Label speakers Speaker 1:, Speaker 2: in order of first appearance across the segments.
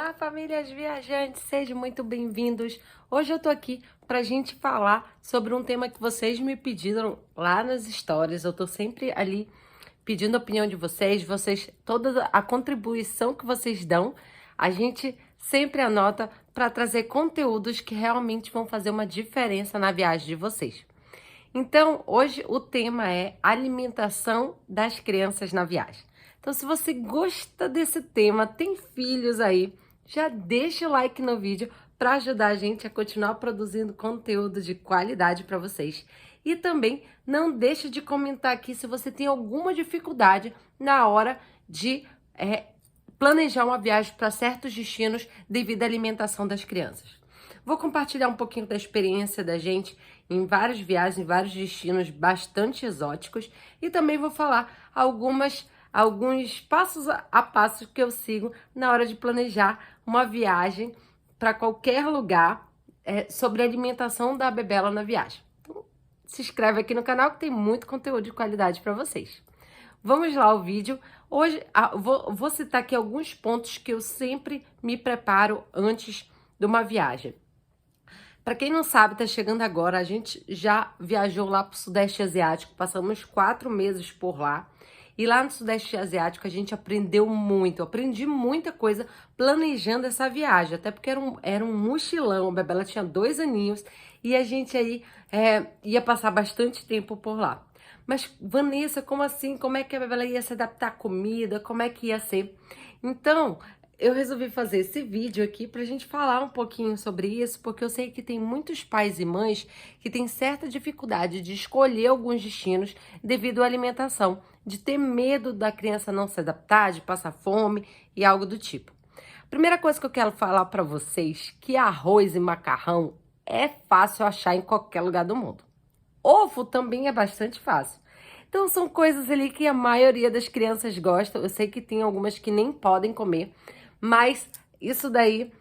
Speaker 1: Olá, famílias viajantes, sejam muito bem-vindos. Hoje eu tô aqui pra gente falar sobre um tema que vocês me pediram lá nas stories. Eu tô sempre ali pedindo a opinião de vocês, toda a contribuição que vocês dão, a gente sempre anota para trazer conteúdos que realmente vão fazer uma diferença na viagem de vocês. Então, hoje o tema é alimentação das crianças na viagem. Então, se você gosta desse tema, tem filhos aí, já deixa o like no vídeo para ajudar a gente a continuar produzindo conteúdo de qualidade para vocês. E também não deixe de comentar aqui se você tem alguma dificuldade na hora de planejar uma viagem para certos destinos devido à alimentação das crianças. Vou compartilhar um pouquinho da experiência da gente em várias viagens, em vários destinos bastante exóticos e também vou falar alguns passos a passos que eu sigo na hora de planejar uma viagem para qualquer lugar sobre a alimentação da Bebela na viagem. Então, se inscreve aqui no canal que tem muito conteúdo de qualidade para vocês. Vamos lá ao vídeo. Hoje vou citar aqui alguns pontos que eu sempre me preparo antes de uma viagem. Para quem não sabe, tá chegando agora, a gente já viajou lá para o Sudeste Asiático, passamos 4 meses por lá. E lá no Sudeste Asiático a gente aprendeu muito, aprendi muita coisa planejando essa viagem, até porque era um mochilão, a Bebela tinha 2 aninhos e a gente aí ia passar bastante tempo por lá. Mas, Vanessa, como assim? Como é que a Bebela ia se adaptar à comida? Como é que ia ser? Então, eu resolvi fazer esse vídeo aqui pra gente falar um pouquinho sobre isso, porque eu sei que tem muitos pais e mães que têm certa dificuldade de escolher alguns destinos devido à alimentação, de ter medo da criança não se adaptar, de passar fome e algo do tipo. Primeira coisa que eu quero falar pra vocês, que arroz e macarrão é fácil achar em qualquer lugar do mundo. Ovo também é bastante fácil. Então são coisas ali que a maioria das crianças gostam. Eu sei que tem algumas que nem podem comer, mas isso daí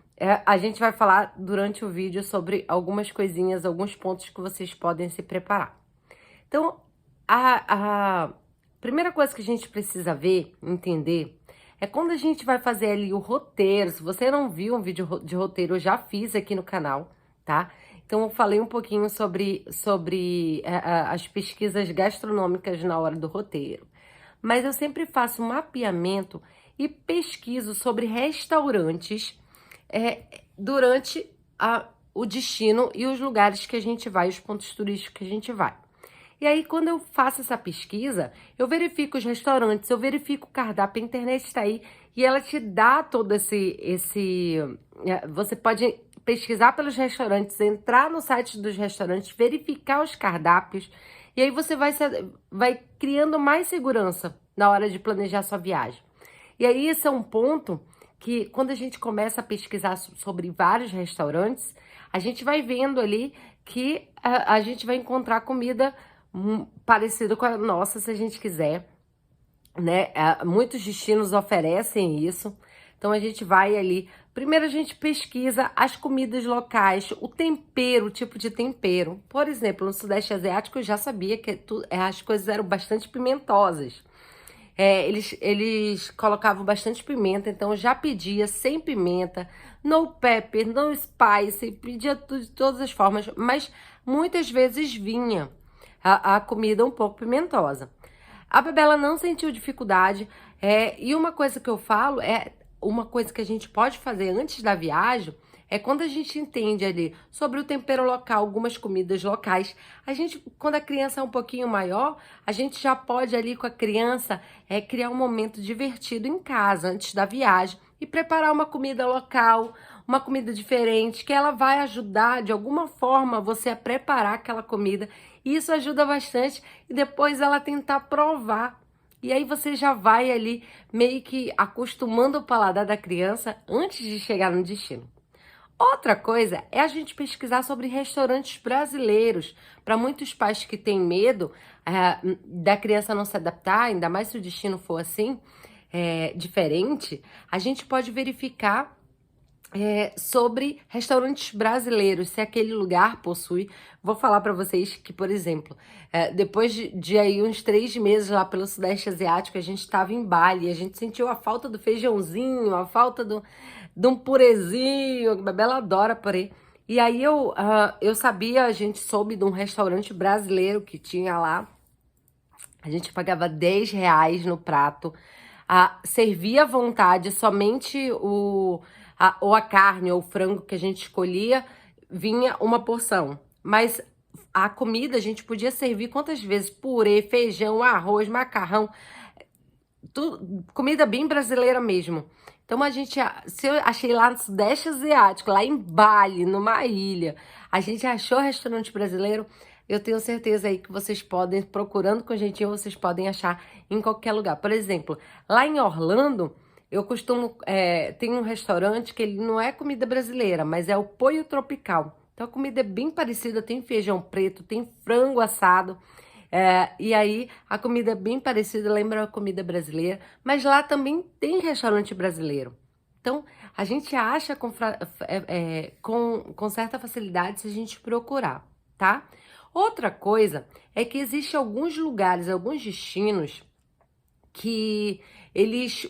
Speaker 1: a gente vai falar durante o vídeo sobre algumas coisinhas, alguns pontos que vocês podem se preparar. Então, a primeira coisa que a gente precisa ver, entender, é quando a gente vai fazer ali o roteiro. Se você não viu um vídeo de roteiro, eu já fiz aqui no canal, tá? Então, eu falei um pouquinho sobre as pesquisas gastronômicas na hora do roteiro. Mas eu sempre faço um mapeamento e pesquiso sobre restaurantes durante o destino e os lugares que a gente vai, os pontos turísticos que a gente vai. E aí, quando eu faço essa pesquisa, eu verifico os restaurantes, eu verifico o cardápio, a internet está aí e ela te dá todo você pode pesquisar pelos restaurantes, entrar no site dos restaurantes, verificar os cardápios e aí você vai criando mais segurança na hora de planejar sua viagem. E aí esse é um ponto que quando a gente começa a pesquisar sobre vários restaurantes, a gente vai vendo ali que a gente vai encontrar comida parecida com a nossa, se a gente quiser, né? Muitos destinos oferecem isso. Então a gente vai ali, primeiro a gente pesquisa as comidas locais, o tempero, o tipo de tempero. Por exemplo, no Sudeste Asiático eu já sabia que as coisas eram bastante pimentosas. Eles colocavam bastante pimenta, então eu já pedia sem pimenta, no pepper, no spice, pedia tudo de todas as formas, mas muitas vezes vinha a comida um pouco pimentosa. A Bebela não sentiu dificuldade, e uma coisa que eu falo uma coisa que a gente pode fazer antes da viagem é quando a gente entende ali sobre o tempero local, algumas comidas locais, quando a criança é um pouquinho maior, a gente já pode ali com a criança criar um momento divertido em casa antes da viagem e preparar uma comida local, uma comida diferente, que ela vai ajudar de alguma forma você a preparar aquela comida. E isso ajuda bastante e depois ela tentar provar. E aí você já vai ali meio que acostumando o paladar da criança antes de chegar no destino. Outra coisa é a gente pesquisar sobre restaurantes brasileiros. Para muitos pais que têm medo da criança não se adaptar, ainda mais se o destino for assim, diferente, a gente pode verificar sobre restaurantes brasileiros, se aquele lugar possui. Vou falar para vocês que, por exemplo, depois de aí uns 3 meses lá pelo Sudeste Asiático, a gente estava em Bali, a gente sentiu a falta do feijãozinho, a falta de um purezinho, a Bela adora purê. E aí eu sabia, a gente soube de um restaurante brasileiro que tinha lá, a gente pagava R$ 10 no prato, servia à vontade, somente ou a carne ou o frango que a gente escolhia, vinha uma porção. Mas a comida a gente podia servir quantas vezes? Purê, feijão, arroz, macarrão, comida bem brasileira mesmo. Então se eu achei lá no Sudeste Asiático, lá em Bali, numa ilha, a gente achou restaurante brasileiro, eu tenho certeza aí que vocês podem, procurando com jeitinho, vocês podem achar em qualquer lugar. Por exemplo, lá em Orlando, eu costumo, tem um restaurante que ele não é comida brasileira, mas é o Pollo Tropical. Então a comida é bem parecida, tem feijão preto, tem frango assado, e aí a comida é bem parecida, lembra a comida brasileira, mas lá também tem restaurante brasileiro. Então a gente acha com certa facilidade se a gente procurar, tá? Outra coisa é que existem alguns lugares, alguns destinos que eles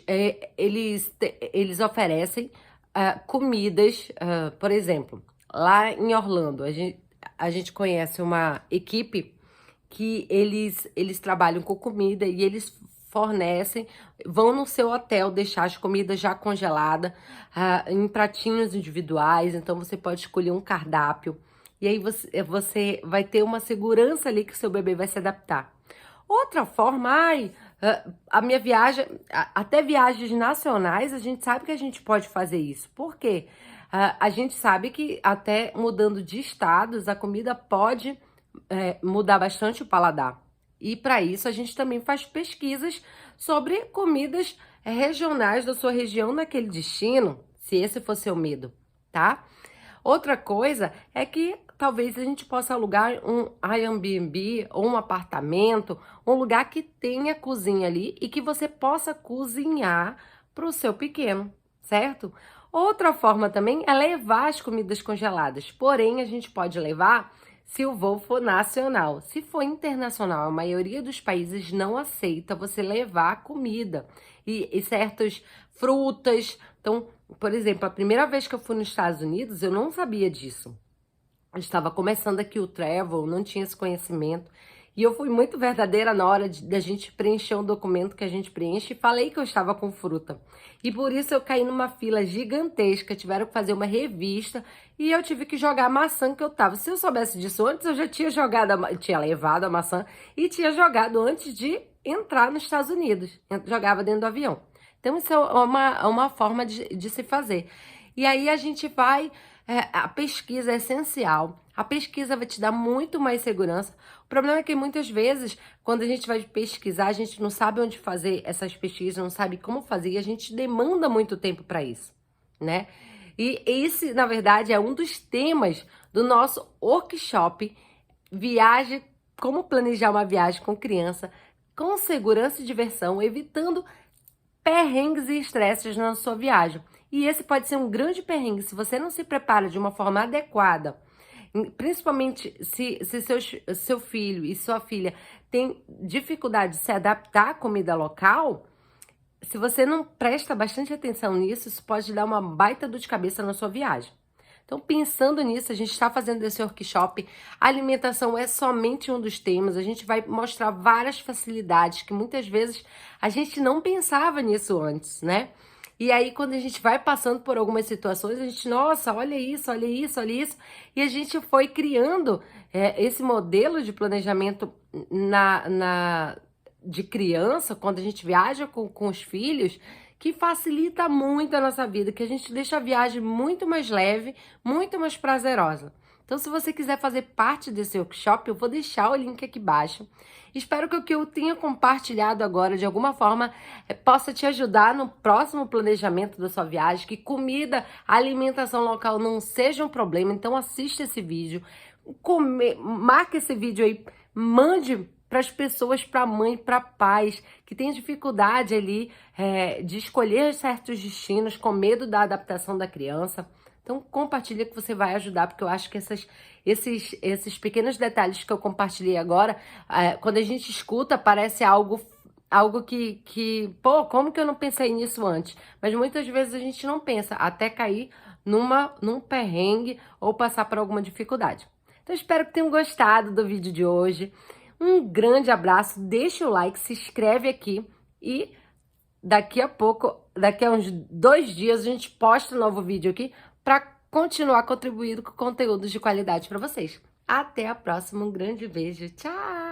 Speaker 1: oferecem comidas, por exemplo, lá em Orlando, a gente conhece uma equipe que eles trabalham com comida e eles fornecem, vão no seu hotel deixar as comidas já congeladas, em pratinhos individuais, então você pode escolher um cardápio, e aí você vai ter uma segurança ali que seu bebê vai se adaptar. Outra forma, a minha viagem, até viagens nacionais, a gente sabe que a gente pode fazer isso. Por quê? A gente sabe que até mudando de estados, a comida pode mudar bastante o paladar. E para isso a gente também faz pesquisas sobre comidas regionais da sua região naquele destino, se esse for seu medo, tá? Outra coisa é que talvez a gente possa alugar um Airbnb ou um apartamento, um lugar que tenha cozinha ali e que você possa cozinhar para o seu pequeno, certo? Outra forma também é levar as comidas congeladas, porém a gente pode levar se o voo for nacional. Se for internacional, a maioria dos países não aceita você levar comida e certas frutas. Então, por exemplo, a primeira vez que eu fui nos Estados Unidos, eu não sabia disso. Eu estava começando aqui o travel, não tinha esse conhecimento. E eu fui muito verdadeira na hora da gente preencher um documento que a gente preenche e falei que eu estava com fruta. E por isso eu caí numa fila gigantesca, tiveram que fazer uma revista e eu tive que jogar a maçã que eu tava. Se eu soubesse disso antes, eu já tinha tinha levado a maçã e tinha jogado antes de entrar nos Estados Unidos. Jogava dentro do avião. Então isso é uma forma de se fazer. E aí a gente vai... a pesquisa é essencial. A pesquisa vai te dar muito mais segurança. O problema é que muitas vezes, quando a gente vai pesquisar, a gente não sabe onde fazer essas pesquisas, não sabe como fazer, e a gente demanda muito tempo para isso, né? E esse, na verdade, é um dos temas do nosso workshop Viagem, como planejar uma viagem com criança, com segurança e diversão, evitando perrengues e estresses na sua viagem. E esse pode ser um grande perrengue se você não se prepara de uma forma adequada, principalmente se seu filho e sua filha têm dificuldade de se adaptar à comida local. Se você não presta bastante atenção nisso, isso pode dar uma baita dor de cabeça na sua viagem. Então, pensando nisso, a gente está fazendo esse workshop. A alimentação é somente um dos temas. A gente vai mostrar várias facilidades que muitas vezes a gente não pensava nisso antes, né? E aí, quando a gente vai passando por algumas situações, a gente, nossa, olha isso, olha isso, olha isso. E a gente foi criando esse modelo de planejamento de criança, quando a gente viaja com os filhos, que facilita muito a nossa vida, que a gente deixa a viagem muito mais leve, muito mais prazerosa. Então, se você quiser fazer parte desse workshop, eu vou deixar o link aqui embaixo. Espero que o que eu tenha compartilhado agora, de alguma forma, possa te ajudar no próximo planejamento da sua viagem, que comida, alimentação local não seja um problema. Então, assista esse vídeo, marque esse vídeo aí, mande para as pessoas, para mãe, para pais, que têm dificuldade ali de escolher certos destinos com medo da adaptação da criança. Então, compartilha que você vai ajudar, porque eu acho que esses pequenos detalhes que eu compartilhei agora, quando a gente escuta, parece algo que, pô, como que eu não pensei nisso antes? Mas muitas vezes a gente não pensa, até cair num perrengue ou passar por alguma dificuldade. Então, espero que tenham gostado do vídeo de hoje. Um grande abraço, deixa o like, se inscreve aqui e daqui a pouco, daqui a uns 2 dias, a gente posta um novo vídeo aqui para continuar contribuindo com conteúdos de qualidade para vocês. Até a próxima, um grande beijo, tchau!